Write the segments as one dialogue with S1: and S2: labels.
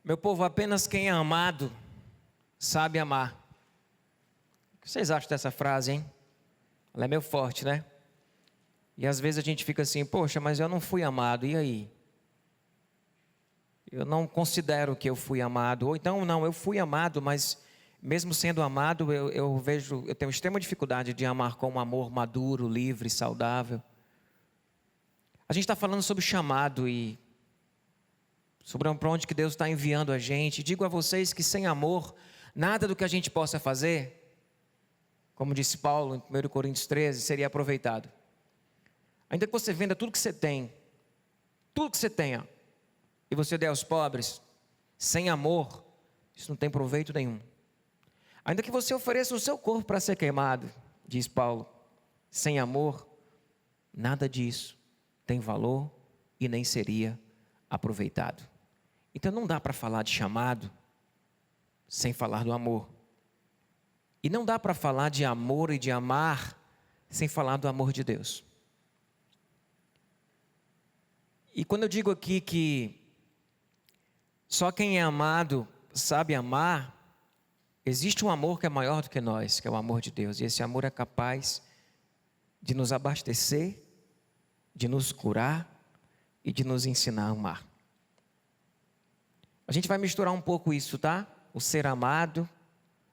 S1: Meu povo, apenas quem é amado sabe amar. O que vocês acham dessa frase, hein? Ela é meio forte, né? E às vezes a gente fica assim, poxa, mas eu não fui amado, e aí? Eu não considero que eu fui amado. Ou então, não, eu fui amado, mas mesmo sendo amado, eu tenho extrema dificuldade de amar com um amor maduro, livre, saudável. A gente está falando sobre chamado e sobre para onde que Deus está enviando a gente. Digo a vocês que sem amor, nada do que a gente possa fazer, como disse Paulo em 1 Coríntios 13, seria aproveitado. Ainda que você venda tudo que você tem, tudo que você tenha, e você dê aos pobres, sem amor, isso não tem proveito nenhum. Ainda que você ofereça o seu corpo para ser queimado, diz Paulo, sem amor, nada disso tem valor e nem seria aproveitado. Então não dá para falar de chamado sem falar do amor. E não dá para falar de amor e de amar sem falar do amor de Deus. E quando eu digo aqui que só quem é amado sabe amar, existe um amor que é maior do que nós, que é o amor de Deus. E esse amor é capaz de nos abastecer, de nos curar e de nos ensinar a amar. A gente vai misturar um pouco isso, tá? O ser amado,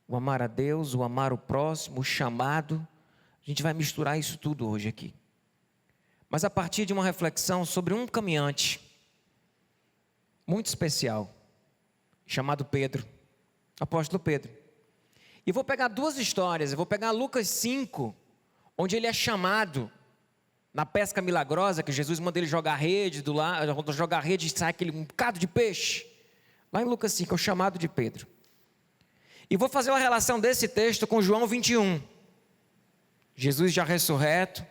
S1: o amar a Deus, o amar o próximo, o chamado. A gente vai misturar isso tudo hoje aqui. Mas a partir de uma reflexão sobre um caminhante muito especial, chamado Pedro, apóstolo Pedro. E vou pegar duas histórias, eu vou pegar Lucas 5, onde ele é chamado na pesca milagrosa, que Jesus manda ele jogar rede, jogar rede e sai aquele um bocado de peixe. Lá em Lucas 5, é o chamado de Pedro. E vou fazer uma relação desse texto com João 21. Jesus já ressurreto,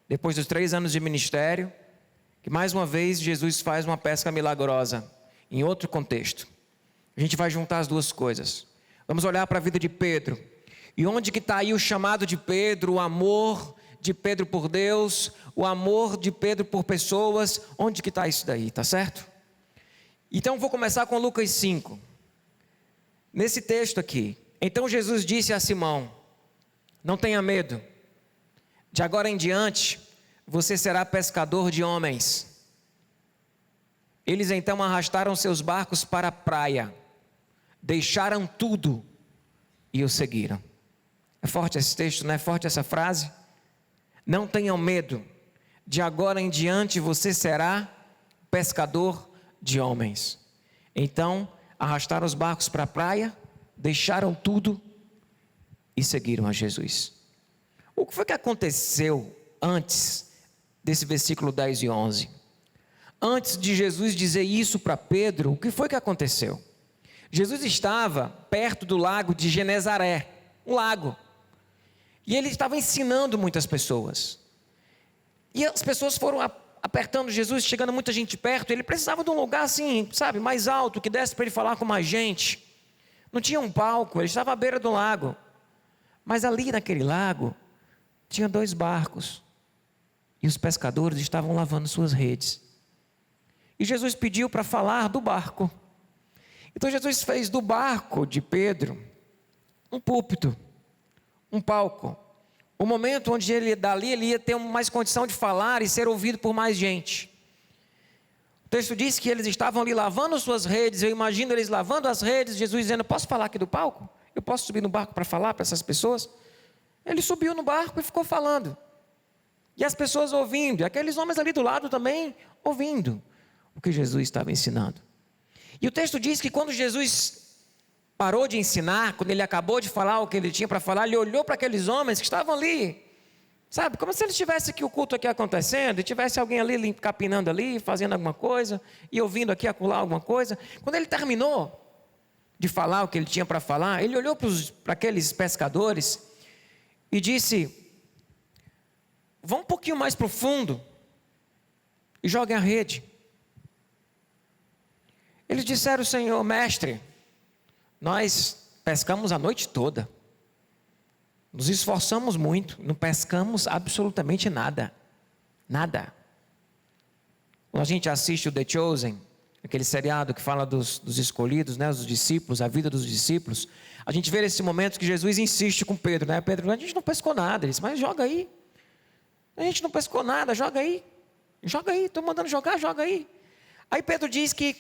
S1: depois dos 3 anos de ministério, que mais uma vez Jesus faz uma pesca milagrosa, em outro contexto. A gente vai juntar as duas coisas. Vamos olhar para a vida de Pedro. E onde que está aí o chamado de Pedro, o amor de Pedro por Deus, o amor de Pedro por pessoas, onde que está isso daí, tá certo? Então vou começar com Lucas 5. Nesse texto aqui, então Jesus disse a Simão, não tenha medo, de agora em diante, você será pescador de homens. Eles então arrastaram seus barcos para a praia, deixaram tudo e o seguiram. É forte esse texto, não é forte essa frase? Não tenham medo, de agora em diante você será pescador de homens. Então, arrastaram os barcos para a praia, deixaram tudo e seguiram a Jesus. O que foi que aconteceu antes desse versículo 10 e 11? Antes de Jesus dizer isso para Pedro, o que foi que aconteceu? Jesus estava perto do lago de Genezaré, um lago. E ele estava ensinando muitas pessoas. E as pessoas foram apertando Jesus, chegando muita gente perto. Ele precisava de um lugar assim, sabe, mais alto, que desse para ele falar com mais gente. Não tinha um palco, ele estava à beira do lago. Mas ali naquele lago, tinha 2 barcos. E os pescadores estavam lavando suas redes. E Jesus pediu para falar do barco. Então Jesus fez do barco de Pedro um púlpito, um palco. Um momento onde dali ele ia ter mais condição de falar e ser ouvido por mais gente. O texto diz que eles estavam ali lavando suas redes. Eu imagino eles lavando as redes, Jesus dizendo, posso falar aqui do palco? Eu posso subir no barco para falar para essas pessoas? Ele subiu no barco e ficou falando. E as pessoas ouvindo, e aqueles homens ali do lado também ouvindo o que Jesus estava ensinando. E o texto diz que quando Jesus parou de ensinar, quando ele acabou de falar o que ele tinha para falar, ele olhou para aqueles homens que estavam ali, sabe, como se eles tivessem aqui o culto aqui acontecendo, e tivesse alguém ali capinando ali, fazendo alguma coisa, e ouvindo aqui acolá alguma coisa. Quando ele terminou de falar o que ele tinha para falar, ele olhou para aqueles pescadores e disse, vão um pouquinho mais para o fundo e joguem a rede. Eles disseram, Senhor, mestre, nós pescamos a noite toda, nos esforçamos muito, não pescamos absolutamente nada, nada. Quando a gente assiste o The Chosen, aquele seriado que fala dos escolhidos, né, os discípulos, a vida dos discípulos, a gente vê nesse momento que Jesus insiste com Pedro, né? Pedro, a gente não pescou nada. Ele disse, mas joga aí. A gente não pescou nada, joga aí. Joga aí, estou mandando jogar, joga aí. Aí Pedro diz que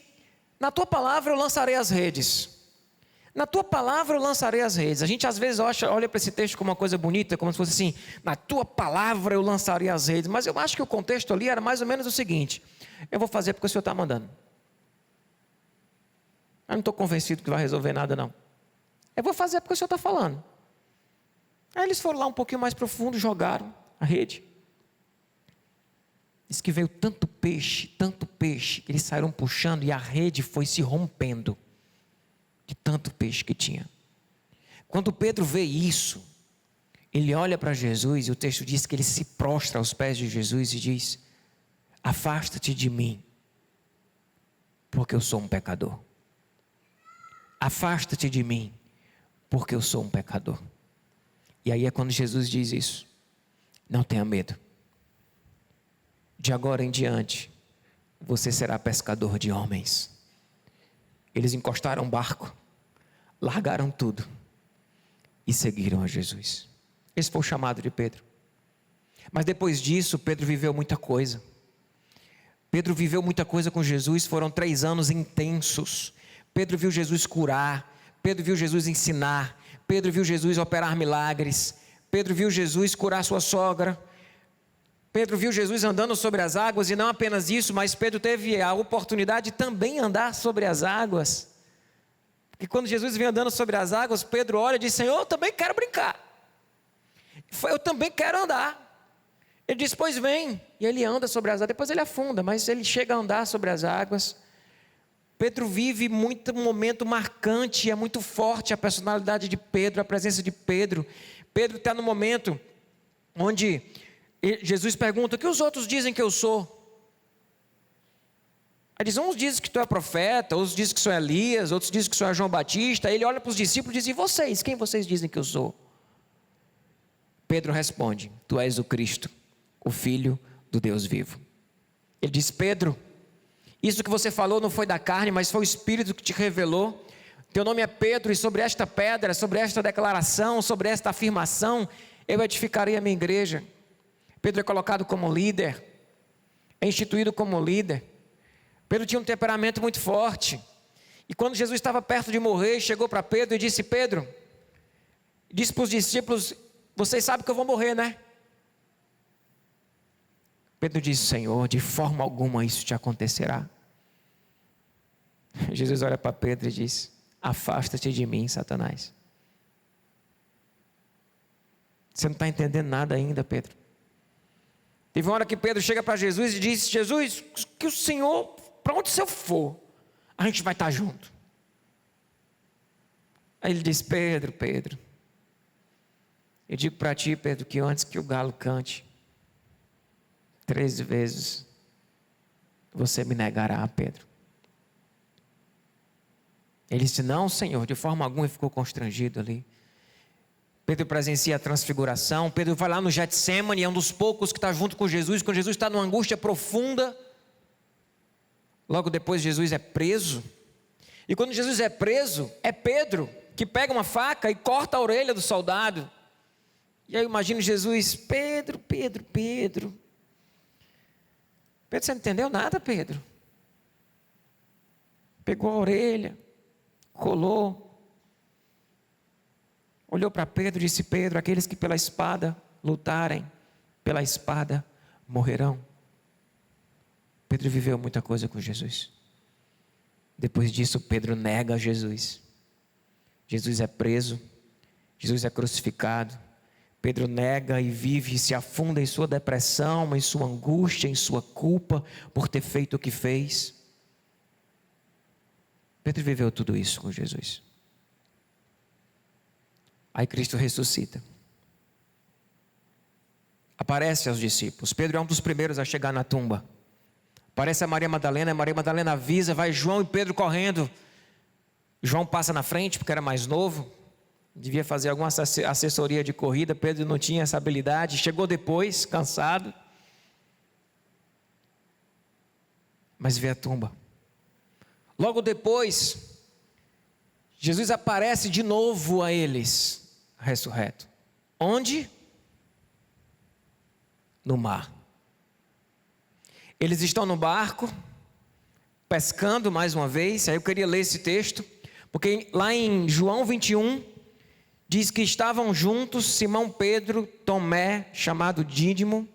S1: na tua palavra eu lançarei as redes. Na tua palavra eu lançarei as redes. A gente às vezes olha para esse texto como uma coisa bonita, como se fosse assim, na tua palavra eu lançarei as redes. Mas eu acho que o contexto ali era mais ou menos o seguinte, eu vou fazer porque o Senhor está mandando. Eu não estou convencido que vai resolver nada não. Eu vou fazer porque o Senhor está falando. Aí eles foram lá um pouquinho mais profundo, jogaram a rede. Diz que veio tanto peixe, que eles saíram puxando e a rede foi se rompendo. De tanto peixe que tinha. Quando Pedro vê isso, ele olha para Jesus e o texto diz que ele se prostra aos pés de Jesus e diz, afasta-te de mim, porque eu sou um pecador. Afasta-te de mim, porque eu sou um pecador. E aí é quando Jesus diz isso, não tenha medo. De agora em diante, você será pescador de homens. Eles encostaram o barco, largaram tudo e seguiram a Jesus. Esse foi o chamado de Pedro. Mas depois disso, Pedro viveu muita coisa. Pedro viveu muita coisa com Jesus, foram 3 anos intensos. Pedro viu Jesus curar, Pedro viu Jesus ensinar, Pedro viu Jesus operar milagres, Pedro viu Jesus curar sua sogra, Pedro viu Jesus andando sobre as águas, e não apenas isso, mas Pedro teve a oportunidade de também andar sobre as águas. E quando Jesus vem andando sobre as águas, Pedro olha e diz, Senhor, eu também quero brincar. Eu também quero andar. Ele diz, pois vem. E ele anda sobre as águas, depois ele afunda, mas ele chega a andar sobre as águas. Pedro vive muito um momento marcante, é muito forte a personalidade de Pedro, a presença de Pedro. Pedro está no momento onde Jesus pergunta, o que os outros dizem que eu sou? Aí diz, uns dizem que tu é profeta, outros dizem que sou Elias, outros dizem que sou João Batista. Aí ele olha para os discípulos e diz, e vocês? Quem vocês dizem que eu sou? Pedro responde, tu és o Cristo, o Filho do Deus vivo. Ele diz, Pedro, isso que você falou não foi da carne, mas foi o Espírito que te revelou. Teu nome é Pedro, e sobre esta pedra, sobre esta declaração, sobre esta afirmação, eu edificarei a minha igreja. Pedro é colocado como líder, é instituído como líder. Pedro tinha um temperamento muito forte. E quando Jesus estava perto de morrer, chegou para Pedro e disse, Pedro, disse para os discípulos, vocês sabem que eu vou morrer, né? Pedro disse, Senhor, de forma alguma isso te acontecerá. Jesus olha para Pedro e diz, afasta-te de mim, Satanás. Você não está entendendo nada ainda, Pedro. Teve uma hora que Pedro chega para Jesus e diz, Jesus, que o Senhor, para onde o Senhor for, a gente vai estar junto. Aí ele diz, Pedro, eu digo para ti, Pedro, que antes que o galo cante, 3 vezes, você me negará, Pedro. Ele disse, não, Senhor, de forma alguma, e ficou constrangido ali. Pedro presencia a transfiguração, Pedro vai lá no Getsemane, é um dos poucos que está junto com Jesus, quando Jesus está numa angústia profunda. Logo depois Jesus é preso, e quando Jesus é preso, é Pedro que pega uma faca e corta a orelha do soldado. E aí eu imagino Jesus, Pedro, você não entendeu nada, Pedro? Pegou a orelha, colou, olhou para Pedro e disse, Pedro, aqueles que pela espada lutarem, pela espada morrerão. Pedro viveu muita coisa com Jesus. Depois disso, Pedro nega Jesus. Jesus é preso, Jesus é crucificado. Pedro nega e vive e se afunda em sua depressão, em sua angústia, em sua culpa por ter feito o que fez. Pedro viveu tudo isso com Jesus. Aí Cristo ressuscita. Aparece aos discípulos. Pedro é um dos primeiros a chegar na tumba. Aparece a Maria Madalena avisa, vai João e Pedro correndo. João passa na frente porque era mais novo. Devia fazer alguma assessoria de corrida. Pedro não tinha essa habilidade. Chegou depois, cansado. Mas vê a tumba. Logo depois, Jesus aparece de novo a eles, ressurreto. Onde? No mar. Eles estão no barco, pescando mais uma vez. Aí eu queria ler esse texto, porque lá em João 21, diz que estavam juntos Simão Pedro, Tomé, chamado Dídimo,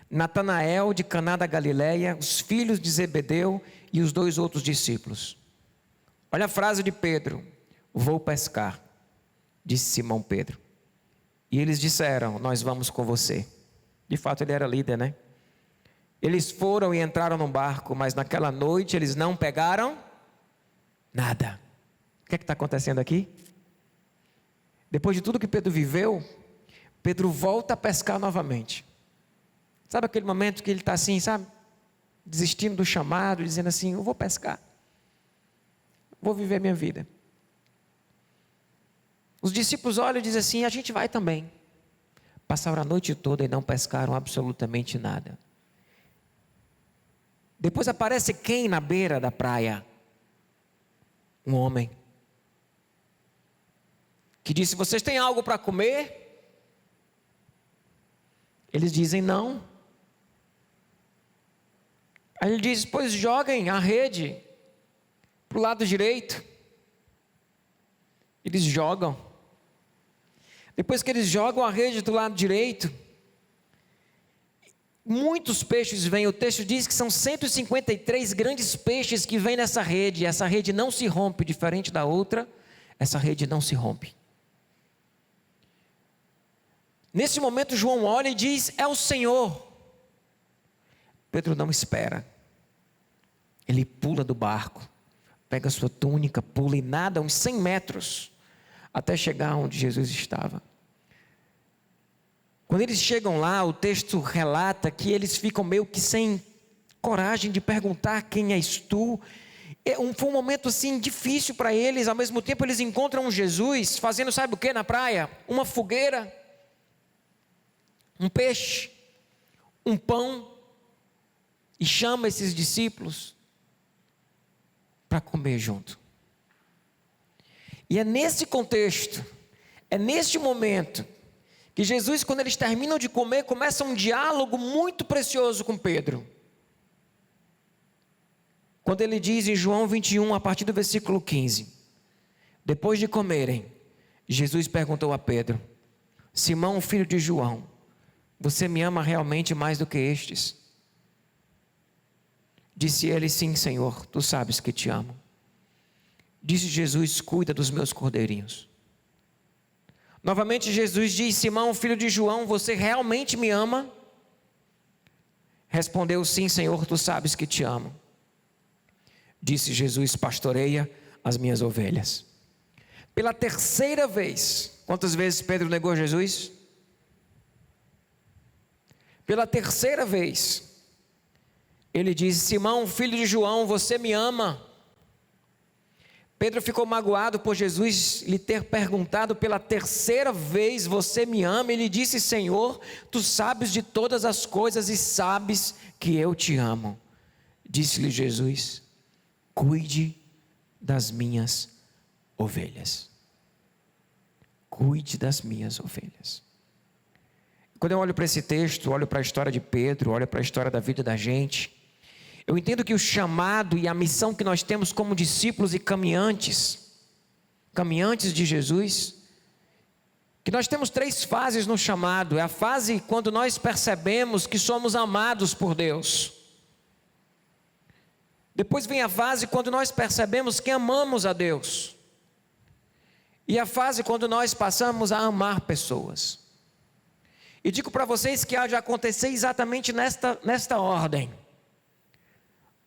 S1: Natanael de Caná da Galileia, os filhos de Zebedeu e os 2 outros discípulos. Olha a frase de Pedro: vou pescar, disse Simão Pedro. E eles disseram: nós vamos com você. De fato ele era líder, né? Eles foram e entraram no barco, mas naquela noite eles não pegaram nada. O que está acontecendo aqui? Depois de tudo que Pedro viveu, Pedro volta a pescar novamente. Sabe aquele momento que ele está assim, sabe? Desistindo do chamado, dizendo assim: eu vou pescar. Vou viver minha vida. Os discípulos olham e dizem assim: a gente vai também. Passaram a noite toda e não pescaram absolutamente nada. Depois aparece quem na beira da praia? Um homem. Que disse: vocês têm algo para comer? Eles dizem: não. Aí ele diz: pois joguem a rede para o lado direito. Eles jogam. Depois que eles jogam a rede do lado direito, muitos peixes vêm. O texto diz que são 153 grandes peixes que vêm nessa rede. Essa rede não se rompe, diferente da outra. Essa rede não se rompe. Nesse momento João olha e diz: é o Senhor. Pedro não espera. Ele pula do barco, pega a sua túnica, pula e nada uns 100 metros até chegar onde Jesus estava. Quando eles chegam lá, o texto relata que eles ficam meio que sem coragem de perguntar: quem és tu? Foi um momento assim difícil para eles. Ao mesmo tempo eles encontram Jesus fazendo, sabe o que na praia? Uma fogueira, um peixe, um pão, e chama esses discípulos para comer junto. E é nesse contexto, é neste momento, que Jesus, quando eles terminam de comer, começa um diálogo muito precioso com Pedro. Quando ele diz em João 21, a partir do versículo 15: depois de comerem, Jesus perguntou a Pedro: Simão, filho de João, você me ama realmente mais do que estes? Disse ele: sim, Senhor, tu sabes que te amo. Disse Jesus: cuida dos meus cordeirinhos. Novamente Jesus diz: Simão, filho de João, você realmente me ama? Respondeu: sim, Senhor, tu sabes que te amo. Disse Jesus: pastoreia as minhas ovelhas. Pela terceira vez, quantas vezes Pedro negou Jesus? Pela terceira vez, ele diz: Simão, filho de João, você me ama? Pedro ficou magoado por Jesus lhe ter perguntado pela terceira vez: você me ama? Ele disse: Senhor, tu sabes de todas as coisas e sabes que eu te amo. Disse-lhe Jesus: cuide das minhas ovelhas. Cuide das minhas ovelhas. Quando eu olho para esse texto, olho para a história de Pedro, olho para a história da vida da gente, eu entendo que o chamado e a missão que nós temos como discípulos e caminhantes de Jesus, que nós temos 3 fases no chamado. É a fase quando nós percebemos que somos amados por Deus. Depois vem a fase quando nós percebemos que amamos a Deus. E a fase quando nós passamos a amar pessoas. E digo para vocês que há de acontecer exatamente nesta ordem.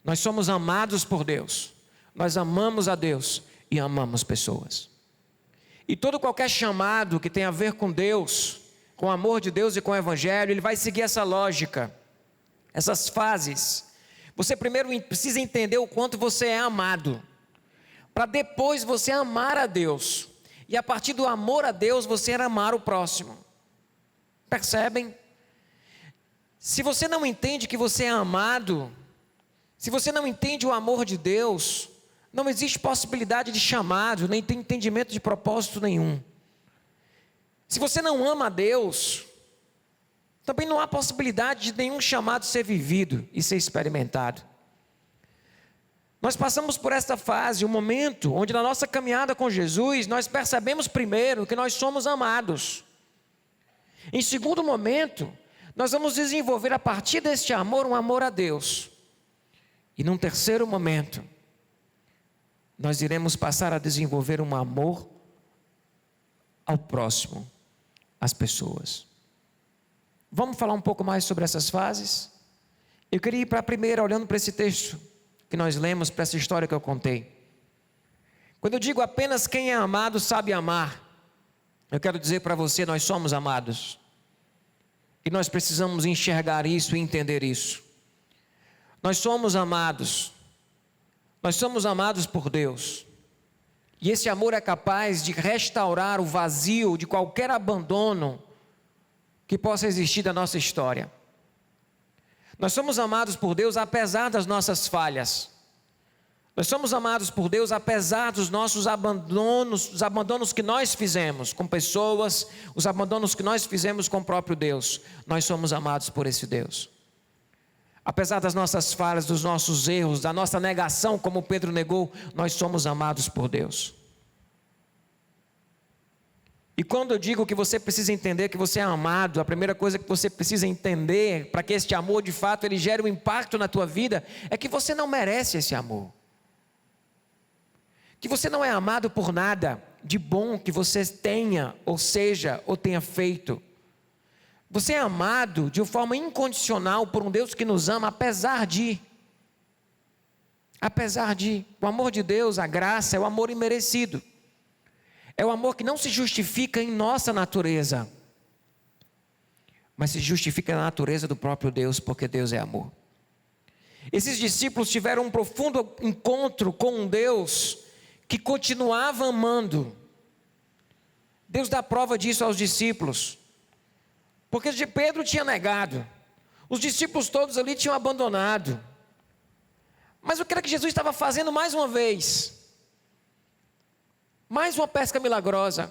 S1: Nós somos amados por Deus, nós amamos a Deus e amamos pessoas. E todo qualquer chamado que tem a ver com Deus, com o amor de Deus e com o Evangelho, ele vai seguir essa lógica, essas fases. Você primeiro precisa entender o quanto você é amado, para depois você amar a Deus, e a partir do amor a Deus você amar o próximo. Percebem? Se você não entende que você é amado, se você não entende o amor de Deus, Não existe possibilidade de chamado, nem tem entendimento de propósito nenhum. Se você não ama a Deus, também não há possibilidade de nenhum chamado ser vivido e ser experimentado. Nós passamos por esta fase, um momento onde na nossa caminhada com Jesus, nós percebemos primeiro que nós somos amados. Em segundo momento, nós vamos desenvolver a partir deste amor, um amor a Deus. E num terceiro momento, nós iremos passar a desenvolver um amor ao próximo, às pessoas. Vamos falar um pouco mais sobre essas fases? Eu queria ir para a primeira, olhando para esse texto que nós lemos, para essa história que eu contei. Quando eu digo apenas quem é amado sabe amar, eu quero dizer para você, nós somos amados. E nós precisamos enxergar isso e entender isso. Nós somos amados. Nós somos amados por Deus. E esse amor é capaz de restaurar o vazio de qualquer abandono que possa existir da nossa história. Nós somos amados por Deus apesar das nossas falhas. Nós somos amados por Deus apesar dos nossos abandonos, os abandonos que nós fizemos com pessoas, os abandonos que nós fizemos com o próprio Deus. Nós somos amados por esse Deus. Apesar das nossas falhas, dos nossos erros, da nossa negação, como Pedro negou, nós somos amados por Deus. E quando eu digo que você precisa entender que você é amado, a primeira coisa que você precisa entender, para que este amor de fato ele gere um impacto na tua vida, é que você não merece esse amor. Que você não é amado por nada de bom que você tenha, ou seja, ou tenha feito. Você é amado de uma forma incondicional por um Deus que nos ama, apesar de. O amor de Deus, a graça, é o amor imerecido. É o amor que não se justifica em nossa natureza, mas se justifica na natureza do próprio Deus, porque Deus é amor. Esses discípulos tiveram um profundo encontro com um Deus que continuava amando. Deus dá prova disso aos discípulos, porque Pedro tinha negado, os discípulos todos ali tinham abandonado. Mas o que era que Jesus estava fazendo mais uma vez? Mais uma pesca milagrosa,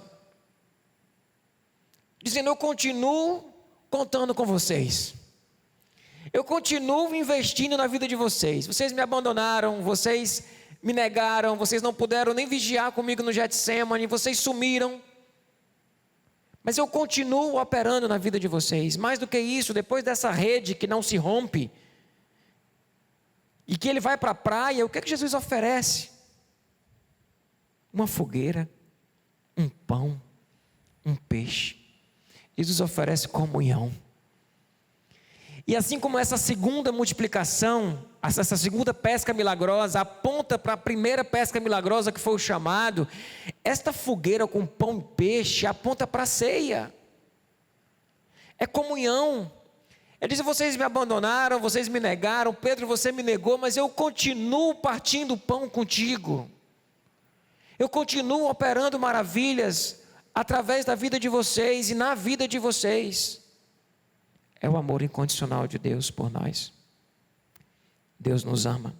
S1: dizendo: eu continuo contando com vocês, eu continuo investindo na vida de vocês. Vocês me abandonaram, vocês me negaram, vocês não puderam nem vigiar comigo no Getsêmani, vocês sumiram, mas eu continuo operando na vida de vocês. Mais do que isso, depois dessa rede que não se rompe, e que ele vai para a praia, o que é que Jesus oferece? Uma fogueira, um pão, um peixe. Jesus oferece comunhão. E assim como essa segunda multiplicação, essa segunda pesca milagrosa aponta para a primeira pesca milagrosa que foi o chamado, esta fogueira com pão e peixe aponta para a ceia. É comunhão. Ele diz: vocês me abandonaram, vocês me negaram, Pedro, você me negou, mas eu continuo partindo o pão contigo. Eu continuo operando maravilhas através da vida de vocês e na vida de vocês. É o amor incondicional de Deus por nós. Deus nos ama.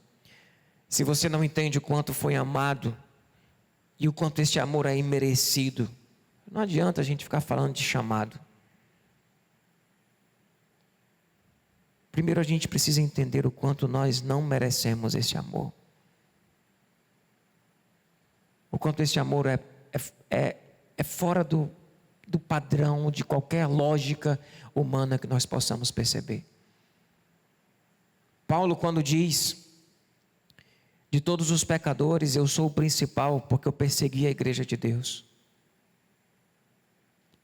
S1: Se você não entende o quanto foi amado e o quanto este amor é imerecido, não adianta a gente ficar falando de chamado. Primeiro a gente precisa entender o quanto nós não merecemos esse amor. O quanto esse amor é fora do padrão, de qualquer lógica humana que nós possamos perceber. Paulo, quando diz: de todos os pecadores eu sou o principal, porque eu persegui a igreja de Deus.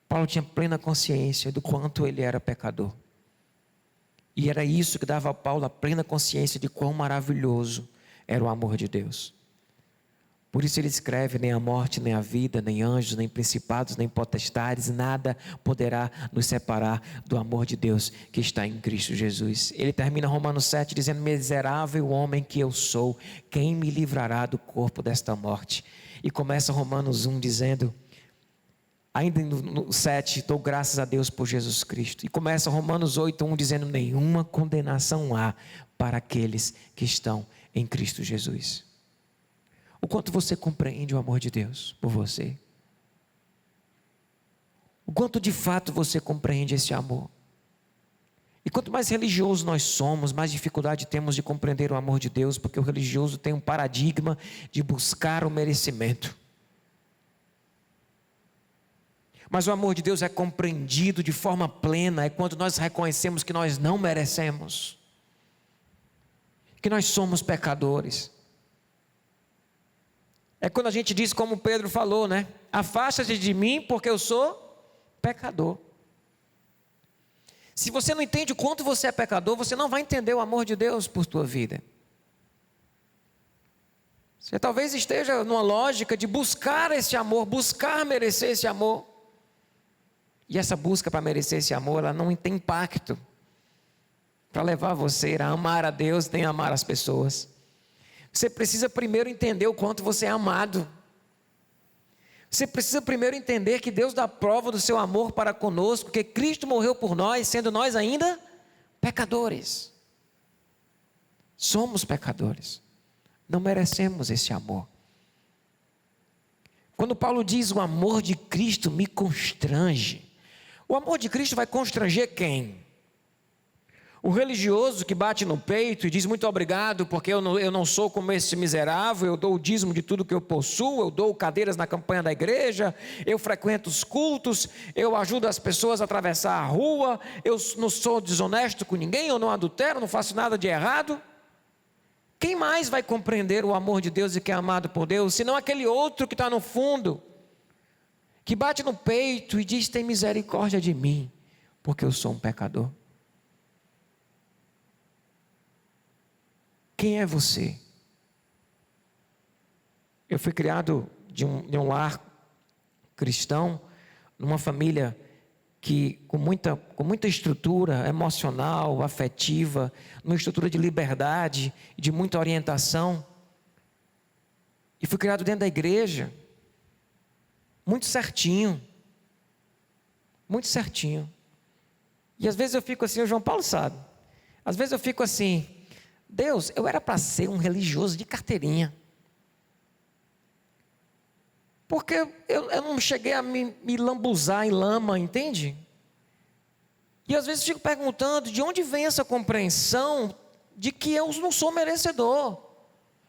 S1: Paulo tinha plena consciência do quanto ele era pecador. E era isso que dava a Paulo a plena consciência de quão maravilhoso era o amor de Deus. Por isso ele escreve: nem a morte, nem a vida, nem anjos, nem principados, nem potestades, nada poderá nos separar do amor de Deus que está em Cristo Jesus. Ele termina Romanos 7 dizendo: miserável homem que eu sou, quem me livrará do corpo desta morte? E começa Romanos 1 dizendo, ainda no 7, dou graças a Deus por Jesus Cristo. E começa Romanos 8:1 dizendo: nenhuma condenação há para aqueles que estão em Cristo Jesus. O quanto você compreende o amor de Deus por você? O quanto de fato você compreende esse amor? E quanto mais religioso nós somos, mais dificuldade temos de compreender o amor de Deus, porque o religioso tem um paradigma de buscar o merecimento. Mas o amor de Deus é compreendido de forma plena, é quando nós reconhecemos que nós não merecemos, que nós somos pecadores. É quando a gente diz como Pedro falou, né? Afasta-te de mim porque eu sou pecador. Se você não entende o quanto você é pecador, você não vai entender o amor de Deus por tua vida. Você talvez esteja numa lógica de buscar esse amor, buscar merecer esse amor. E essa busca para merecer esse amor, ela não tem impacto para levar você a amar a Deus, nem a amar as pessoas. Você precisa primeiro entender o quanto você é amado. Você precisa primeiro entender que Deus dá prova do seu amor para conosco, que Cristo morreu por nós, sendo nós ainda pecadores. Somos pecadores. Não merecemos esse amor. Quando Paulo diz o amor de Cristo me constrange, o amor de Cristo vai constranger quem? O religioso que bate no peito e diz muito obrigado porque eu não sou como esse miserável, eu dou o dízimo de tudo que eu possuo, eu dou cadeiras na campanha da igreja, eu frequento os cultos, eu ajudo as pessoas a atravessar a rua, eu não sou desonesto com ninguém, eu não adultero, não faço nada de errado. Quem mais vai compreender o amor de Deus e que é amado por Deus, senão aquele outro que está no fundo, que bate no peito e diz: tem misericórdia de mim, porque eu sou um pecador. Quem é você? Eu fui criado de um lar cristão, numa família que com muita estrutura emocional, afetiva, numa estrutura de liberdade, de muita orientação. E fui criado dentro da igreja, muito certinho. Muito certinho. E às vezes eu fico assim, o João Paulo sabe, às vezes eu fico assim: Deus, eu era para ser um religioso de carteirinha. Porque eu não cheguei a me lambuzar em lama, entende? E às vezes eu fico perguntando de onde vem essa compreensão de que eu não sou merecedor.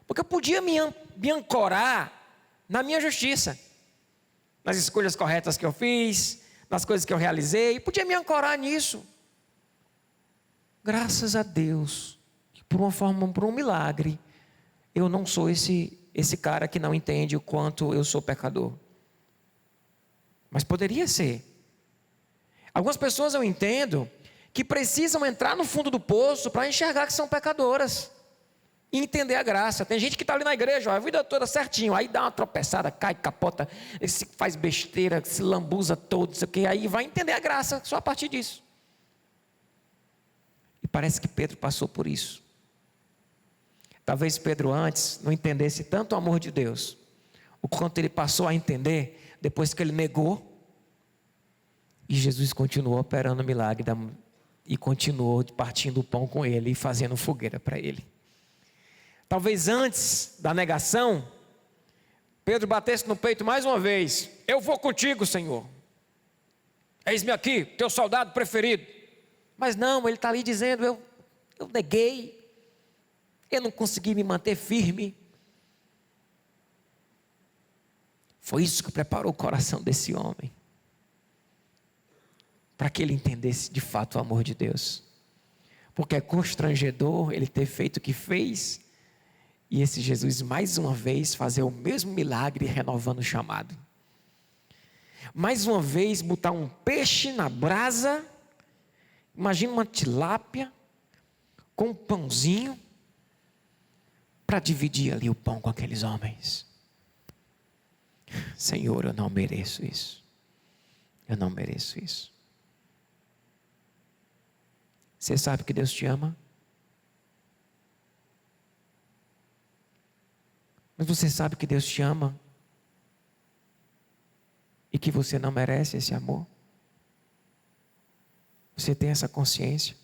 S1: Porque eu podia me ancorar na minha justiça, nas escolhas corretas que eu fiz, nas coisas que eu realizei, podia me ancorar nisso. Graças a Deus, por um milagre, eu não sou esse cara que não entende o quanto eu sou pecador. Mas poderia ser. Algumas pessoas eu entendo que precisam entrar no fundo do poço para enxergar que são pecadoras e entender a graça. Tem gente que está ali na igreja, ó, a vida toda certinho, aí dá uma tropeçada, cai, capota, se faz besteira, se lambuza todo, isso aqui, aí vai entender a graça só a partir disso. E parece que Pedro passou por isso. Talvez Pedro antes não entendesse tanto o amor de Deus, o quanto ele passou a entender depois que ele negou, e Jesus continuou operando o milagre e continuou partindo o pão com ele e fazendo fogueira para ele. Talvez antes da negação, Pedro batesse no peito mais uma vez: eu vou contigo, Senhor, eis-me aqui, teu soldado preferido. Mas não, ele está ali dizendo: eu neguei, eu não consegui me manter firme. Foi isso que preparou o coração desse homem, para que ele entendesse de fato o amor de Deus. Porque é constrangedor ele ter feito o que fez, e esse Jesus mais uma vez fazer o mesmo milagre renovando o chamado. Mais uma vez botar um peixe na brasa, imagina uma tilápia com um pãozinho, para dividir ali o pão com aqueles homens. Senhor, eu não mereço isso. Eu não mereço isso. Você sabe que Deus te ama? Mas você sabe que Deus te ama? E que você não merece esse amor? Você tem essa consciência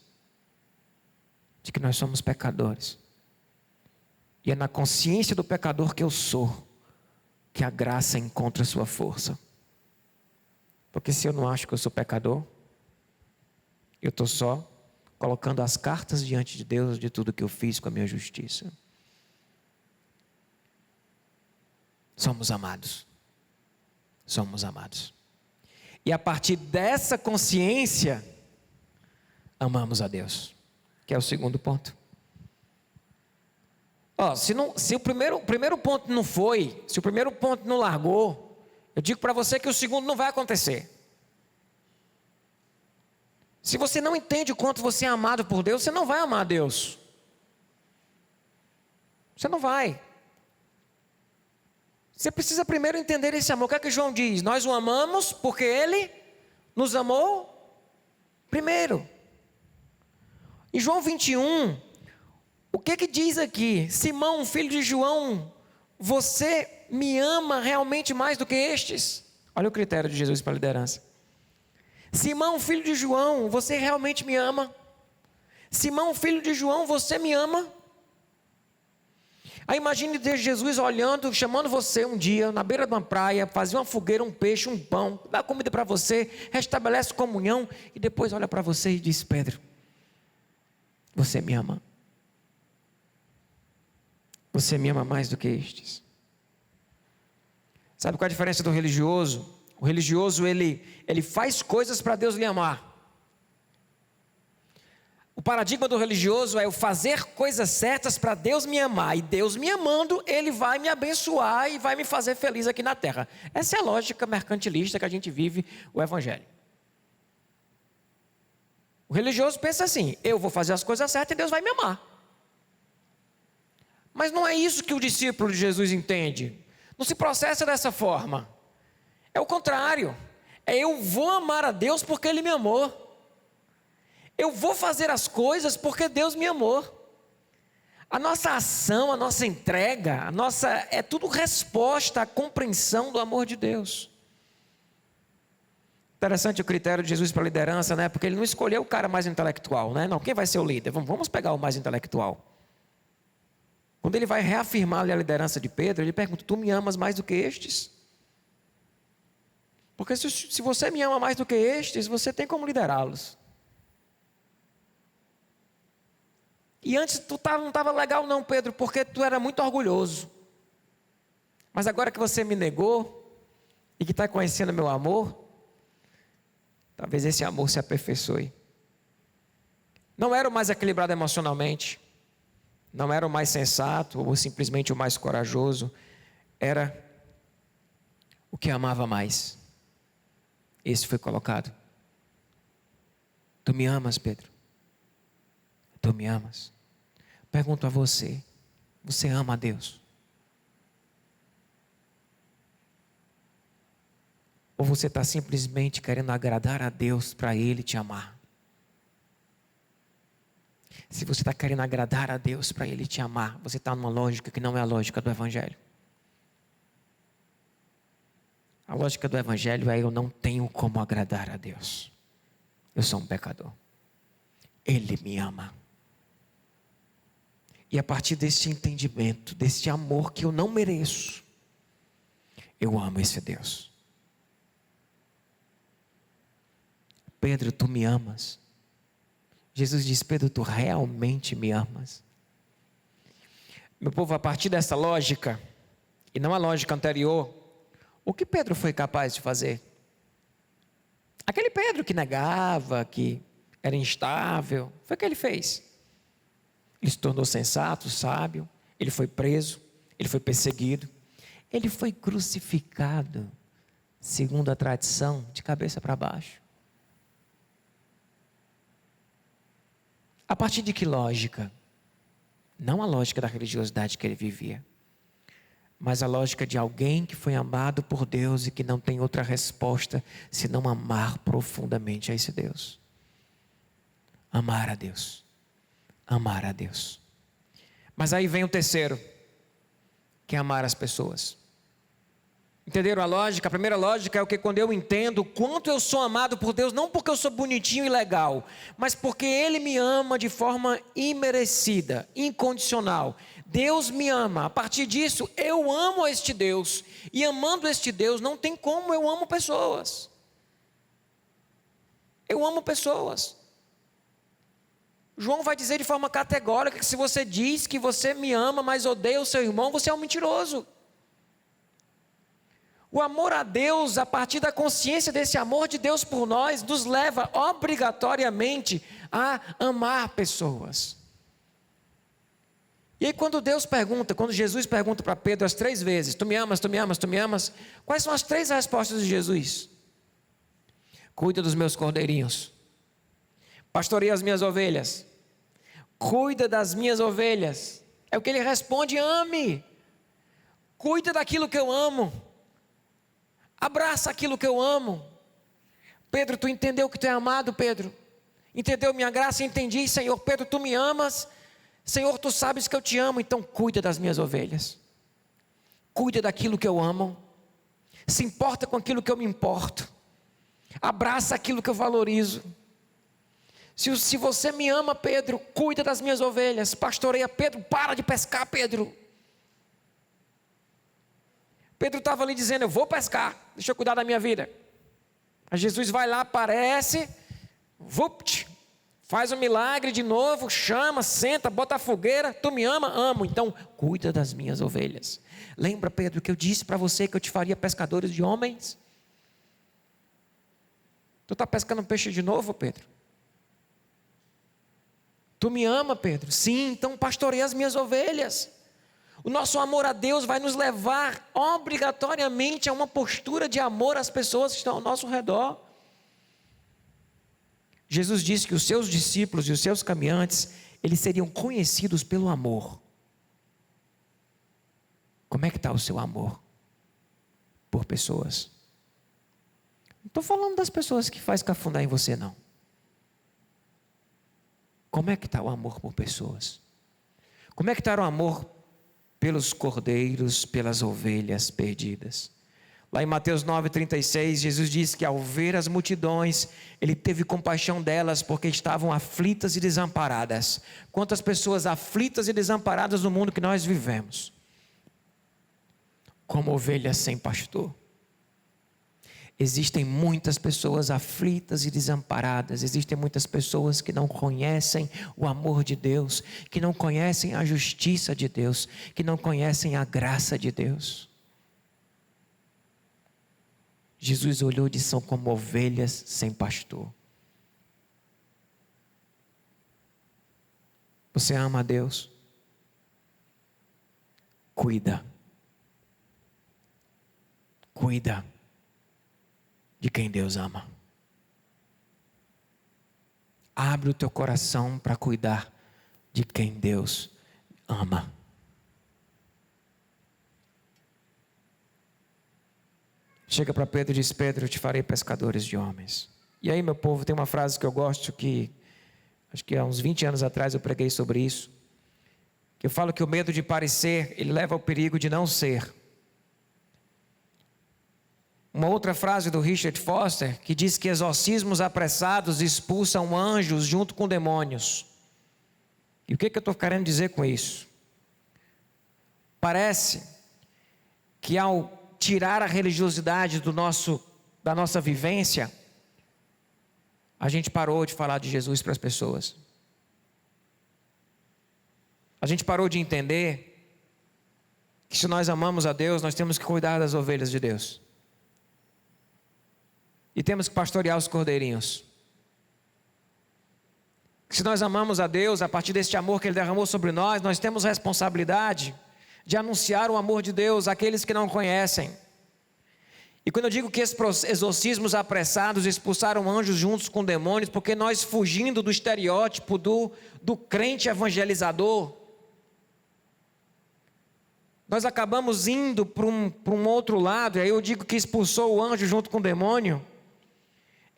S1: de que nós somos pecadores E é na consciência do pecador que eu sou, que a graça encontra sua força. Porque se eu não acho que eu sou pecador, eu estou só colocando as cartas diante de Deus de tudo que eu fiz com a minha justiça. Somos amados. Somos amados. E a partir dessa consciência, amamos a Deus. Que é o segundo ponto. Se o primeiro ponto não foi, se o primeiro ponto não largou, eu digo para você que o segundo não vai acontecer. Se você não entende o quanto você é amado por Deus, você não vai amar a Deus. Você não vai. Você precisa primeiro entender esse amor. O que é que João diz? Nós o amamos porque Ele nos amou primeiro. Em João 21, o que que diz aqui? Simão, filho de João, você me ama realmente mais do que estes? Olha o critério de Jesus para a liderança. Simão, filho de João, você realmente me ama? Simão, filho de João, você me ama? Aí imagine Jesus olhando, chamando você um dia, na beira de uma praia, fazer uma fogueira, um peixe, um pão, dá comida para você, restabelece comunhão, e depois olha para você e diz: Pedro, você me ama? Você me ama mais do que estes? Sabe qual é a diferença do religioso? O religioso, ele faz coisas para Deus lhe amar. O paradigma do religioso é eu fazer coisas certas para Deus me amar. E Deus me amando, Ele vai me abençoar e vai me fazer feliz aqui na terra. Essa é a lógica mercantilista que a gente vive o Evangelho. O religioso pensa assim: eu vou fazer as coisas certas e Deus vai me amar. Mas não é isso que o discípulo de Jesus entende. Não se processa dessa forma. É o contrário. É eu vou amar a Deus porque Ele me amou. Eu vou fazer as coisas porque Deus me amou. A nossa ação, a nossa entrega, é tudo resposta à compreensão do amor de Deus. Interessante o critério de Jesus para a liderança, né? Porque Ele não escolheu o cara mais intelectual, né? Não, quem vai ser o líder? Vamos pegar o mais intelectual. Quando Ele vai reafirmar ali a liderança de Pedro, Ele pergunta: tu me amas mais do que estes? Porque se você me ama mais do que estes, você tem como liderá-los. E antes tu não estava legal não, Pedro, porque tu era muito orgulhoso. Mas agora que você me negou, e que está conhecendo meu amor, talvez esse amor se aperfeiçoe. Não era o mais equilibrado emocionalmente, não era o mais sensato, ou simplesmente o mais corajoso, era o que amava mais. Esse foi colocado. Tu me amas, Pedro? Tu me amas? Pergunto a você: você ama a Deus? Ou você está simplesmente querendo agradar a Deus para Ele te amar? Se você está querendo agradar a Deus para Ele te amar, você está numa lógica que não é a lógica do Evangelho. A lógica do Evangelho é: eu não tenho como agradar a Deus. Eu sou um pecador. Ele me ama. E a partir desse entendimento, desse amor que eu não mereço, eu amo esse Deus. Pedro, tu me amas? Jesus diz: Pedro, tu realmente me amas? Meu povo, a partir dessa lógica, e não a lógica anterior, o que Pedro foi capaz de fazer? Aquele Pedro que negava, que era instável, foi o que ele fez. Ele se tornou sensato, sábio, ele foi preso, ele foi perseguido, ele foi crucificado, segundo a tradição, de cabeça para baixo. A partir de que lógica? Não a lógica da religiosidade que ele vivia, mas a lógica de alguém que foi amado por Deus e que não tem outra resposta senão amar profundamente a esse Deus. Amar a Deus. Amar a Deus. Mas aí vem o terceiro, que é amar as pessoas. Entenderam a lógica? A primeira lógica é o que quando eu entendo o quanto eu sou amado por Deus, não porque eu sou bonitinho e legal, mas porque Ele me ama de forma imerecida, incondicional. Deus me ama. A partir disso, eu amo este Deus. E amando este Deus, não tem como eu amo pessoas. Eu amo pessoas. João vai dizer de forma categórica que se você diz que você me ama, mas odeia o seu irmão, você é um mentiroso. O amor a Deus, a partir da consciência desse amor de Deus por nós, nos leva obrigatoriamente a amar pessoas. E aí quando Jesus pergunta para Pedro as 3 vezes, tu me amas, tu me amas, tu me amas, quais são as 3 respostas de Jesus? Cuida dos meus cordeirinhos, pastoreia as minhas ovelhas, cuida das minhas ovelhas. É o que ele responde: ame, cuida daquilo que eu amo, abraça aquilo que eu amo. Pedro, tu entendeu que tu é amado, Pedro? Entendeu minha graça? Entendi, Senhor. Pedro, tu me amas. Senhor, tu sabes que eu te amo, então cuida das minhas ovelhas. Cuida daquilo que eu amo. Se importa com aquilo que eu me importo. Abraça aquilo que eu valorizo. Se você me ama, Pedro, cuida das minhas ovelhas. Pastoreia, Pedro, para de pescar, Pedro. Pedro estava ali dizendo: eu vou pescar, deixa eu cuidar da minha vida. Aí Jesus vai lá, aparece, vupt, faz um milagre de novo, chama, senta, bota a fogueira. Tu me ama? Amo, então cuida das minhas ovelhas. Lembra, Pedro, que eu disse para você que eu te faria pescadores de homens? Tu está pescando peixe de novo, Pedro? Tu me ama, Pedro? Sim, então pastoreia as minhas ovelhas. O nosso amor a Deus vai nos levar obrigatoriamente a uma postura de amor às pessoas que estão ao nosso redor. Jesus disse que os seus discípulos e os seus caminhantes, eles seriam conhecidos pelo amor. Como é que está o seu amor por pessoas? Não estou falando das pessoas que faz cafundar em você, não. Como é que está o amor por pessoas? Como é que está o amor pelos cordeiros, pelas ovelhas perdidas? Lá em Mateus 9,36, Jesus disse que ao ver as multidões, Ele teve compaixão delas porque estavam aflitas e desamparadas. Quantas pessoas aflitas e desamparadas no mundo que nós vivemos? Como ovelhas sem pastor. Existem muitas pessoas aflitas e desamparadas. Existem muitas pessoas que não conhecem o amor de Deus, que não conhecem a justiça de Deus, que não conhecem a graça de Deus. Jesus olhou e disse: são como ovelhas sem pastor. Você ama a Deus? Cuida de quem Deus ama. Abre o teu coração para cuidar de quem Deus ama. Chega para Pedro e diz: Pedro, eu te farei pescadores de homens. E aí, meu povo, tem uma frase que eu gosto, que acho que há uns 20 anos atrás eu preguei sobre isso, que eu falo que o medo de parecer, ele leva ao perigo de não ser. Uma outra frase do Richard Foster, que diz que exorcismos apressados expulsam anjos junto com demônios. E o que eu estou querendo dizer com isso? Parece que ao tirar a religiosidade da nossa vivência, a gente parou de falar de Jesus para as pessoas. A gente parou de entender que se nós amamos a Deus, nós temos que cuidar das ovelhas de Deus. E temos que pastorear os cordeirinhos. Se nós amamos a Deus, a partir deste amor que Ele derramou sobre nós, nós temos responsabilidade de anunciar o amor de Deus àqueles que não conhecem. E quando eu digo que esses exorcismos apressados expulsaram anjos juntos com demônios, porque nós, fugindo do estereótipo do crente evangelizador, nós acabamos indo para um outro lado. E aí eu digo que expulsou o anjo junto com o demônio,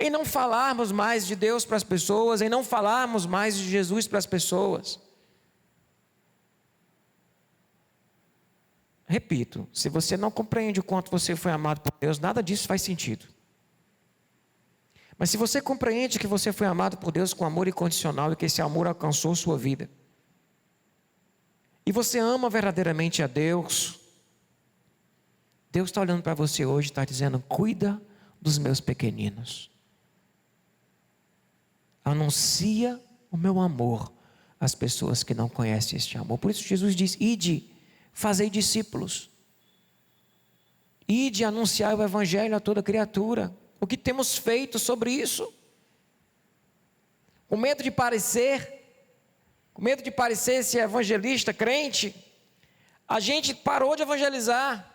S1: em não falarmos mais de Deus para as pessoas, em não falarmos mais de Jesus para as pessoas. repito, se você não compreende o quanto você foi amado por Deus, nada disso faz sentido. Mas se você compreende que você foi amado por Deus com amor incondicional e que esse amor alcançou sua vida, e você ama verdadeiramente a Deus, Deus está olhando para você hoje e está dizendo: cuida dos meus pequeninos. Anuncia o meu amor às pessoas que não conhecem este amor. Por isso Jesus diz: ide, fazei discípulos. Ide anunciar o evangelho a toda criatura. O que temos feito sobre isso? Com medo de parecer esse evangelista crente, a gente parou de evangelizar.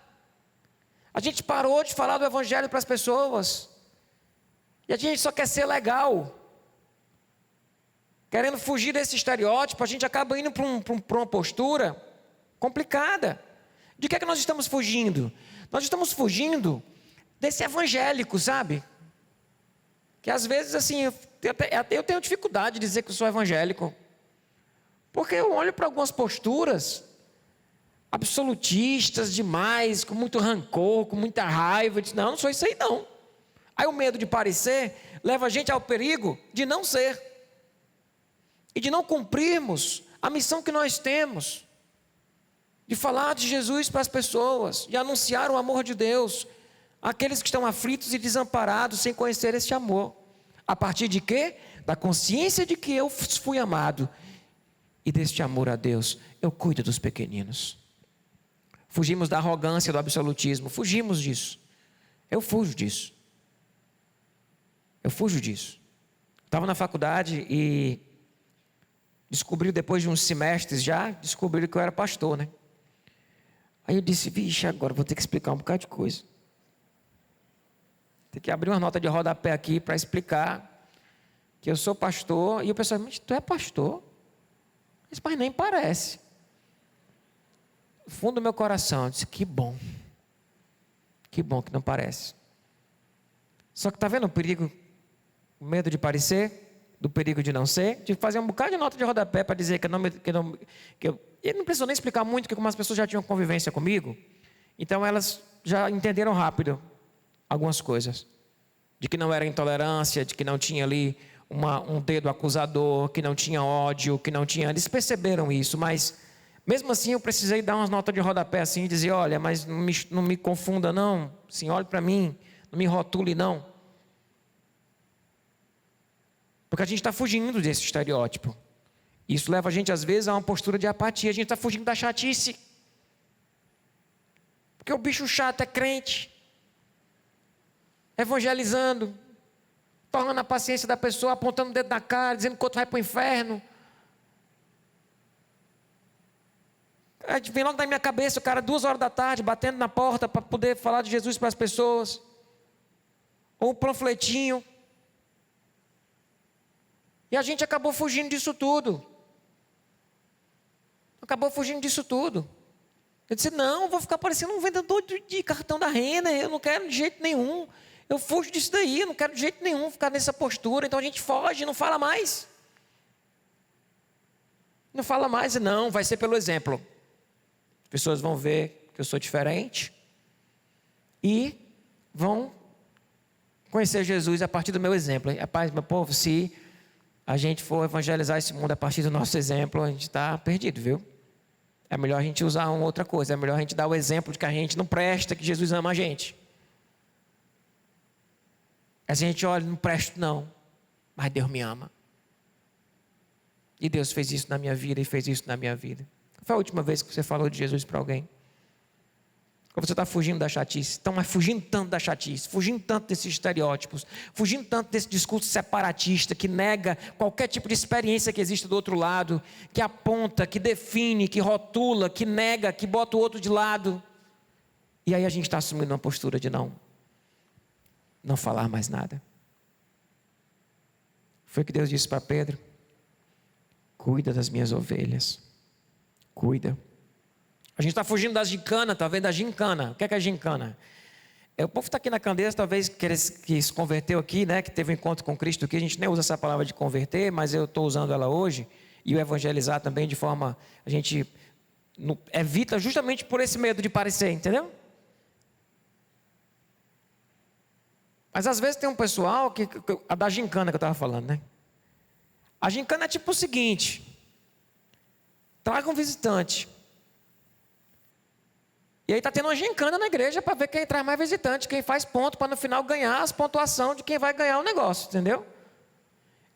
S1: A gente parou de falar do evangelho para as pessoas. E a gente só quer ser legal. Querendo fugir desse estereótipo, a gente acaba indo para uma postura complicada. De que é que nós estamos fugindo? Nós estamos fugindo desse evangélico, sabe? Que às vezes assim, eu tenho dificuldade de dizer que eu sou evangélico. Porque eu olho para algumas posturas absolutistas demais, com muito rancor, com muita raiva. Eu digo: não sou isso aí não. Aí o medo de parecer leva a gente ao perigo de não ser. E de não cumprirmos a missão que nós temos. De falar de Jesus para as pessoas. De anunciar o amor de Deus àqueles que estão aflitos e desamparados sem conhecer esse amor. A partir de quê? Da consciência de que eu fui amado. E deste amor a Deus, eu cuido dos pequeninos. Fugimos da arrogância, do absolutismo. Fugimos disso. Eu fujo disso. Estava na faculdade e descobriu depois de uns semestres já, descobriram que eu era pastor, né? Aí eu disse: vixe, agora vou ter que explicar um bocado de coisa. Tem que abrir uma nota de rodapé aqui para explicar que eu sou pastor. E o pessoal: mas tu é pastor? Mas nem parece. No fundo do meu coração, eu disse: que bom que não parece. Só que está vendo o perigo, o medo de parecer, do perigo de não ser, de fazer um bocado de nota de rodapé para dizer ele não precisou nem explicar muito, porque como as pessoas já tinham convivência comigo, então elas já entenderam rápido algumas coisas, de que não era intolerância, de que não tinha ali um dedo acusador, que não tinha ódio, que não tinha... Eles perceberam isso, mas mesmo assim eu precisei dar umas notas de rodapé assim e dizer: olha, mas não me confunda não, assim, olhe para mim, não me rotule não. Porque a gente está fugindo desse estereótipo. Isso leva a gente às vezes a uma postura de apatia. A gente está fugindo da chatice. Porque o bicho chato é crente, evangelizando, tornando a paciência da pessoa, apontando o dedo na cara, dizendo que o outro vai para o inferno. Vem logo na minha cabeça o cara 2 horas da tarde batendo na porta para poder falar de Jesus para as pessoas. Ou um panfletinho. E a gente acabou fugindo disso tudo. Eu disse: não, eu vou ficar parecendo um vendedor de cartão da Renner. Eu não quero de jeito nenhum. Eu fujo disso daí, eu não quero de jeito nenhum ficar nessa postura. Então a gente foge, não fala mais. Não, vai ser pelo exemplo. As pessoas vão ver que eu sou diferente e vão conhecer Jesus a partir do meu exemplo. Rapaz, meu povo, se a gente for evangelizar esse mundo a partir do nosso exemplo, a gente está perdido, viu? É melhor a gente usar uma outra coisa. É melhor a gente dar o exemplo de que a gente não presta, que Jesus ama a gente. A gente olha: não presto não, mas Deus me ama. E Deus fez isso na minha vida e fez isso na minha vida. Qual foi a última vez que você falou de Jesus para alguém? Ou você está fugindo da chatice? Então, mas fugindo tanto da chatice, fugindo tanto desses estereótipos, fugindo tanto desse discurso separatista que nega qualquer tipo de experiência que existe do outro lado, que aponta, que define, que rotula, que nega, que bota o outro de lado. E aí a gente está assumindo uma postura de não falar mais nada. Foi o que Deus disse para Pedro: cuida das minhas ovelhas. Cuida. A gente está fugindo da gincana, talvez da gincana. O que é a gincana? O povo está aqui na Candeias, talvez que se converteu aqui, né, que teve um encontro com Cristo aqui. A gente nem usa essa palavra de converter, mas eu estou usando ela hoje. E o evangelizar também de forma... A gente Evita justamente por esse medo de parecer, entendeu? Mas às vezes tem um pessoal a da gincana que eu estava falando, né? A gincana é tipo o seguinte: traga um visitante. E aí está tendo uma gincana na igreja para ver quem traz mais visitante, quem faz ponto, para no final ganhar as pontuações de quem vai ganhar o negócio, entendeu?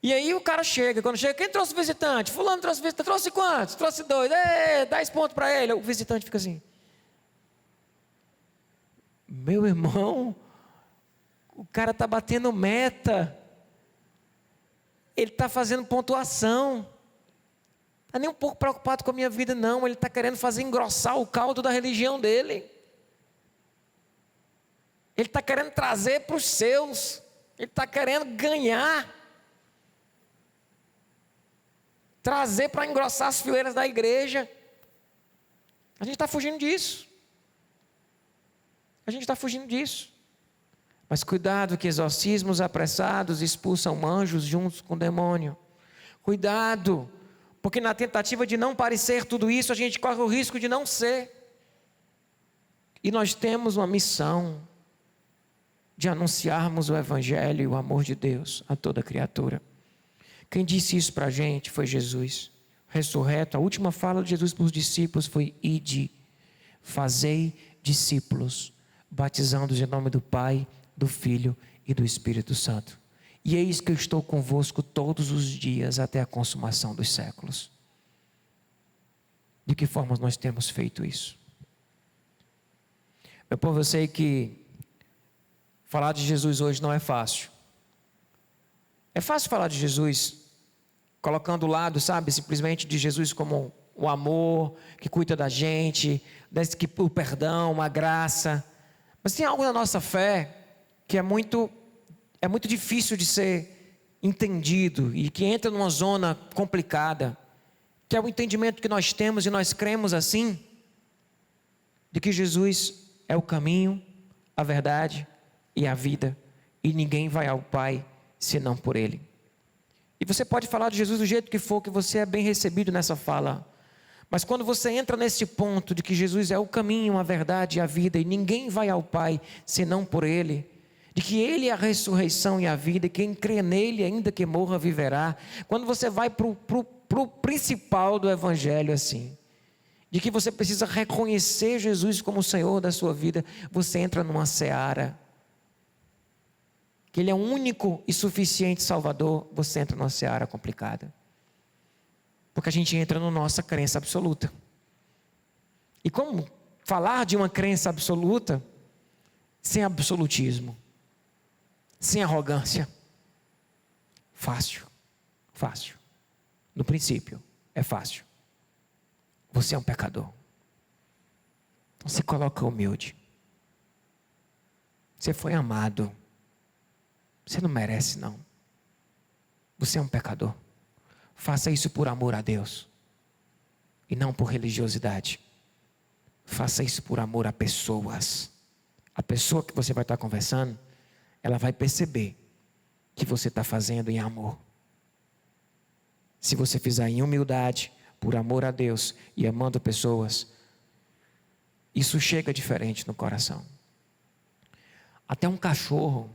S1: E aí o cara chega, quando chega, quem trouxe visitante? Fulano trouxe visitante, trouxe quantos? Trouxe 2, 10 pontos para ele. O visitante fica assim: meu irmão, o cara está batendo meta, ele está fazendo pontuação, está nem um pouco preocupado com a minha vida não, ele está querendo fazer engrossar o caldo da religião dele, ele está querendo trazer para os seus, ele está querendo ganhar, trazer para engrossar as fileiras da igreja. A gente está fugindo disso, mas cuidado que exorcismos apressados expulsam anjos juntos com o demônio. Cuidado, porque na tentativa de não parecer tudo isso, a gente corre o risco de não ser. E nós temos uma missão de anunciarmos o Evangelho e o amor de Deus a toda criatura. Quem disse isso para a gente foi Jesus, ressurreto. A última fala de Jesus para os discípulos foi: ide, fazei discípulos, batizando-os em nome do Pai, do Filho e do Espírito Santo. E eis que eu estou convosco todos os dias até a consumação dos séculos. De que forma nós temos feito isso? Meu povo, eu sei que falar de Jesus hoje não é fácil. É fácil falar de Jesus colocando o lado, sabe, simplesmente de Jesus como o amor que cuida da gente, o perdão, a graça. Mas tem algo na nossa fé que é muito difícil de ser entendido e que entra numa zona complicada, que é o entendimento que nós temos e nós cremos assim, de que Jesus é o caminho, a verdade e a vida, e ninguém vai ao Pai senão por Ele. E você pode falar de Jesus do jeito que for, que você é bem recebido nessa fala, mas quando você entra nesse ponto de que Jesus é o caminho, a verdade e a vida, e ninguém vai ao Pai senão por Ele, de que Ele é a ressurreição e a vida, e quem crê nele, ainda que morra, viverá. Quando você vai para o principal do Evangelho assim, de que você precisa reconhecer Jesus como o Senhor da sua vida, você entra numa seara, que Ele é o único e suficiente Salvador, você entra numa seara complicada. Porque a gente entra na nossa crença absoluta. E como falar de uma crença absoluta sem absolutismo, sem arrogância? Fácil. No princípio, é fácil. Você é um pecador. Então se coloca humilde. Você foi amado. Você não merece, não. Você é um pecador. Faça isso por amor a Deus e não por religiosidade. Faça isso por amor a pessoas. A pessoa que você vai estar conversando, ela vai perceber que você está fazendo em amor. Se você fizer em humildade, por amor a Deus e amando pessoas, isso chega diferente no coração. Até um cachorro,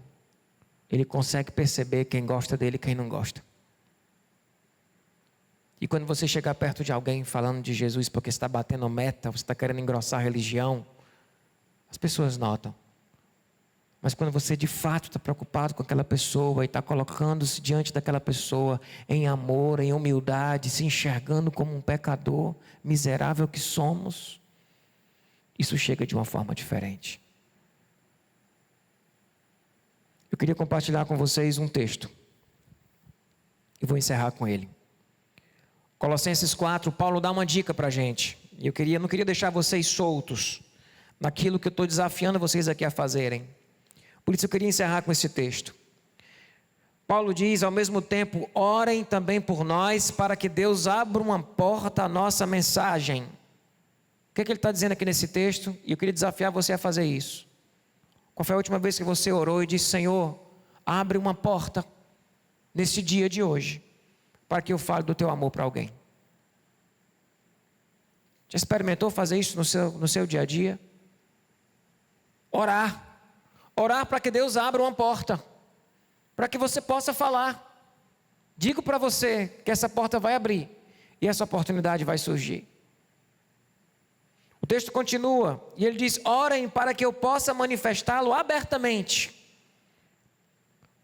S1: ele consegue perceber quem gosta dele e quem não gosta. E quando você chegar perto de alguém falando de Jesus porque está batendo meta, você está querendo engrossar a religião, as pessoas notam. Mas quando você de fato está preocupado com aquela pessoa e está colocando-se diante daquela pessoa em amor, em humildade, se enxergando como um pecador miserável que somos, isso chega de uma forma diferente. Eu queria compartilhar com vocês um texto e vou encerrar com ele. Colossenses 4, Paulo dá uma dica para a gente. E eu não queria deixar vocês soltos naquilo que eu estou desafiando vocês aqui a fazerem. Por isso eu queria encerrar com esse texto. Paulo diz, ao mesmo tempo, orem também por nós para que Deus abra uma porta à nossa mensagem. O que ele está dizendo aqui nesse texto? E eu queria desafiar você a fazer isso. Qual foi a última vez que você orou e disse, Senhor, abre uma porta nesse dia de hoje, para que eu fale do teu amor para alguém? Já experimentou fazer isso no seu dia a dia? Orar. Orar para que Deus abra uma porta, para que você possa falar. Digo para você que essa porta vai abrir e essa oportunidade vai surgir. O texto continua e ele diz: orem para que eu possa manifestá-lo abertamente.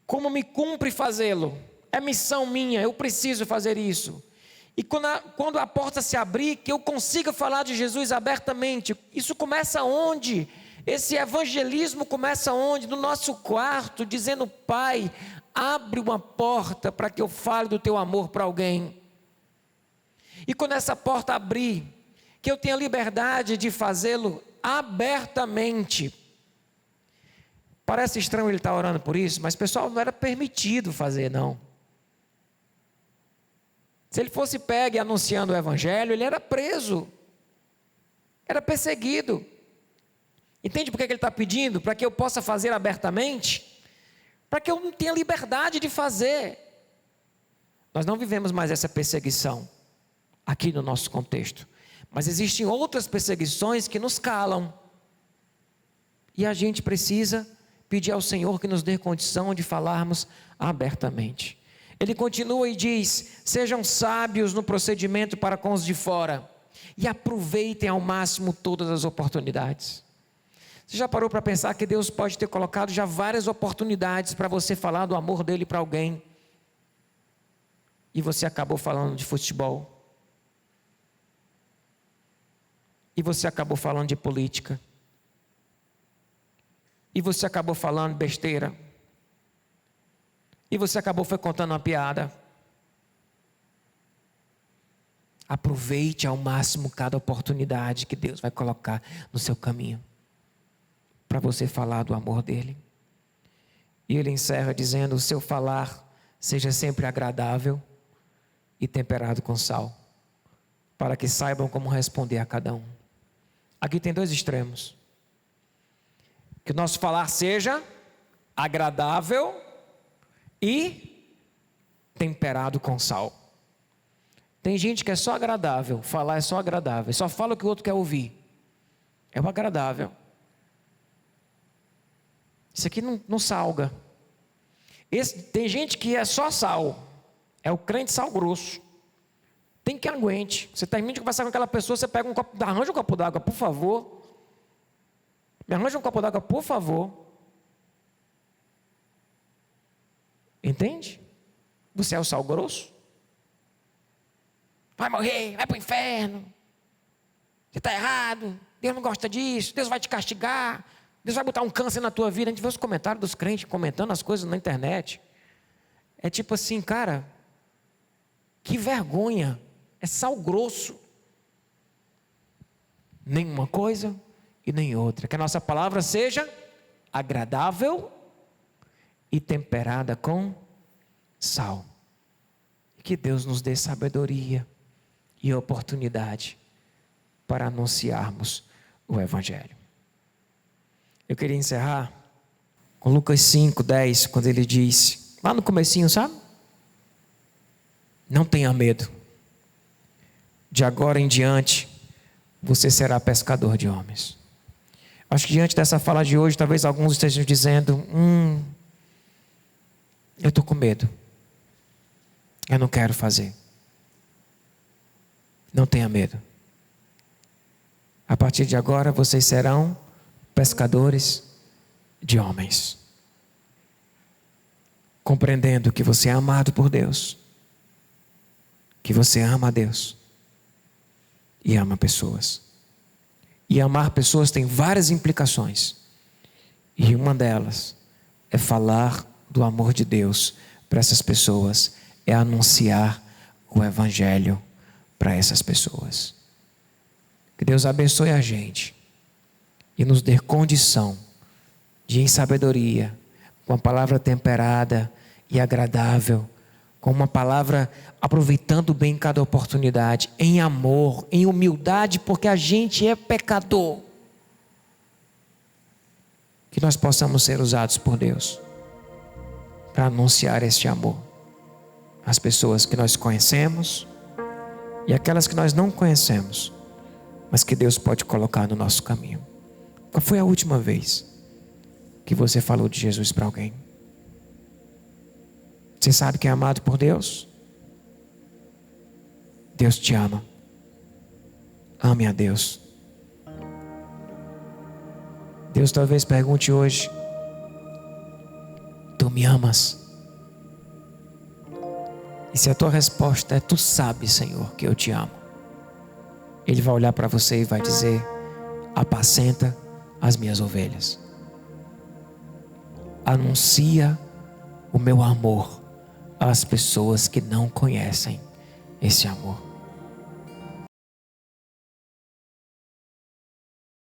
S1: Como me cumpre fazê-lo? É missão minha, eu preciso fazer isso. E quando a porta se abrir, que eu consiga falar de Jesus abertamente. Isso começa onde? Esse evangelismo começa onde? No nosso quarto, dizendo: Pai, abre uma porta para que eu fale do teu amor para alguém. E quando essa porta abrir, que eu tenha liberdade de fazê-lo abertamente. Parece estranho ele estar orando por isso, mas pessoal, não era permitido fazer, não. Se ele fosse pego e anunciando o evangelho, ele era preso, era perseguido. Entende por que ele está pedindo? Para que eu possa fazer abertamente, para que eu não tenha liberdade de fazer. Nós não vivemos mais essa perseguição aqui no nosso contexto, mas existem outras perseguições que nos calam, e a gente precisa pedir ao Senhor que nos dê condição de falarmos abertamente. Ele continua e diz: sejam sábios no procedimento para com os de fora e aproveitem ao máximo todas as oportunidades. Você já parou para pensar que Deus pode ter colocado já várias oportunidades para você falar do amor dele para alguém, e você acabou falando de futebol, e você acabou falando de política, e você acabou falando besteira, e você acabou foi contando uma piada. Aproveite ao máximo cada oportunidade que Deus vai colocar no seu caminho, para você falar do amor dele. E ele encerra dizendo: o seu falar seja sempre agradável e temperado com sal, para que saibam como responder a cada um. Aqui tem dois extremos: que o nosso falar seja agradável e temperado com sal. Tem gente que é só agradável, falar é só agradável, só fala o que o outro quer ouvir. É o agradável. Isso aqui não salga. Tem gente que é só sal, é o crente sal grosso. Tem que aguente. Você termina de conversar com aquela pessoa, você pega um copo, arranja um copo d'água, por favor. Me arranja um copo d'água, por favor. Entende? Você é o sal grosso. Vai morrer, vai para o inferno. Você está errado. Deus não gosta disso. Deus vai te castigar. Deus vai botar um câncer na tua vida. A gente vê os comentários dos crentes comentando as coisas na internet. É tipo assim, cara, que vergonha. É sal grosso. Nem uma coisa e nem outra. Que a nossa palavra seja agradável e temperada com sal. Que Deus nos dê sabedoria e oportunidade para anunciarmos o evangelho. Eu queria encerrar com Lucas 5:10, quando ele diz, lá no comecinho, sabe? Não tenha medo. De agora em diante, você será pescador de homens. Acho que diante dessa fala de hoje, talvez alguns estejam dizendo: eu estou com medo. Eu não quero fazer. Não tenha medo. A partir de agora, vocês serão pescadores de homens. Compreendendo que você é amado por Deus. Que você ama a Deus. E ama pessoas. E amar pessoas tem várias implicações. E uma delas é falar do amor de Deus para essas pessoas. É anunciar o evangelho para essas pessoas. Que Deus abençoe a gente e nos dê condição de, em sabedoria, com a palavra temperada e agradável, com uma palavra aproveitando bem cada oportunidade, em amor, em humildade, porque a gente é pecador. Que nós possamos ser usados por Deus para anunciar este amor às pessoas que nós conhecemos e aquelas que nós não conhecemos, mas que Deus pode colocar no nosso caminho. Qual foi a última vez que você falou de Jesus para alguém? Você sabe que é amado por Deus? Deus te ama. Ame a Deus. Deus talvez pergunte hoje: tu me amas? E se a tua resposta é: tu sabes, Senhor, que eu te amo, Ele vai olhar para você e vai dizer: apacenta as minhas ovelhas. Anuncia o meu amor às pessoas que não conhecem esse amor.